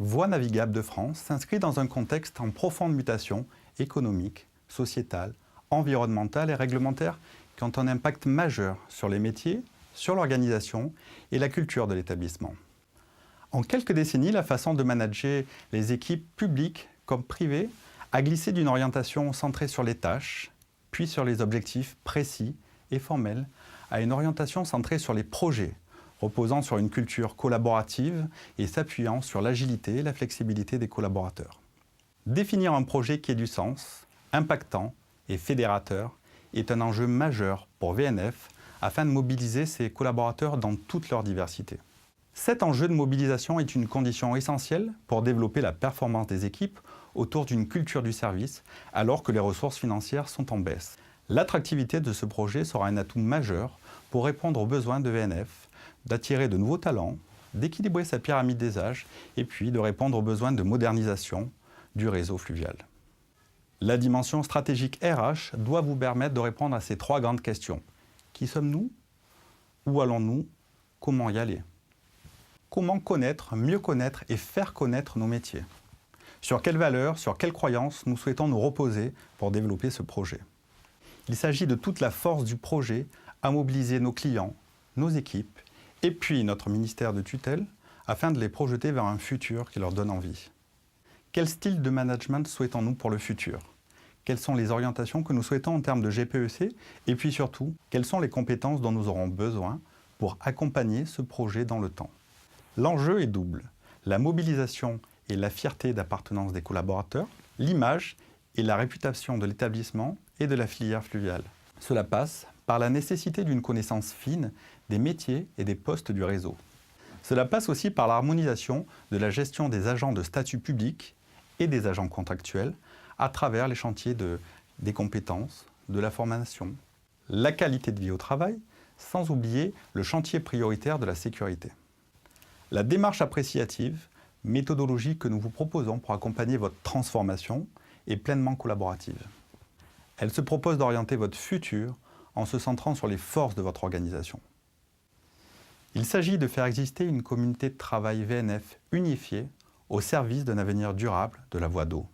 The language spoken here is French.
Voies navigables de France s'inscrit dans un contexte en profonde mutation économique, sociétale, environnementale et réglementaire qui ont un impact majeur sur les métiers, sur l'organisation et la culture de l'établissement. En quelques décennies, la façon de manager les équipes publiques comme privées a glissé d'une orientation centrée sur les tâches, puis sur les objectifs précis et formels, à une orientation centrée sur les projets, reposant sur une culture collaborative et s'appuyant sur l'agilité et la flexibilité des collaborateurs. Définir un projet qui ait du sens, impactant et fédérateur est un enjeu majeur pour VNF afin de mobiliser ses collaborateurs dans toute leur diversité. Cet enjeu de mobilisation est une condition essentielle pour développer la performance des équipes autour d'une culture du service alors que les ressources financières sont en baisse. L'attractivité de ce projet sera un atout majeur pour répondre aux besoins de VNF, d'attirer de nouveaux talents, d'équilibrer sa pyramide des âges et puis de répondre aux besoins de modernisation du réseau fluvial. La dimension stratégique RH doit vous permettre de répondre à ces trois grandes questions. Qui sommes-nous? Où allons-nous? Comment y aller? Comment connaître, mieux connaître et faire connaître nos métiers? Sur quelles valeurs, sur quelles croyances nous souhaitons nous reposer pour développer ce projet? Il s'agit de toute la force du projet à mobiliser nos clients, nos équipes et puis notre ministère de tutelle afin de les projeter vers un futur qui leur donne envie. Quel style de management souhaitons-nous pour le futur? Quelles sont les orientations que nous souhaitons en termes de GPEC? Et puis surtout, quelles sont les compétences dont nous aurons besoin pour accompagner ce projet dans le temps? L'enjeu est double. La mobilisation et la fierté d'appartenance des collaborateurs, l'image et la réputation de l'établissement et de la filière fluviale. Cela passe par la nécessité d'une connaissance fine des métiers et des postes du réseau. Cela passe aussi par l'harmonisation de la gestion des agents de statut public et des agents contractuels à travers les chantiers des compétences, de la formation, la qualité de vie au travail, sans oublier le chantier prioritaire de la sécurité. La démarche appréciative, méthodologie que nous vous proposons pour accompagner votre transformation est pleinement collaborative. Elle se propose d'orienter votre futur en se centrant sur les forces de votre organisation. Il s'agit de faire exister une communauté de travail VNF unifiée au service d'un avenir durable de la voie d'eau.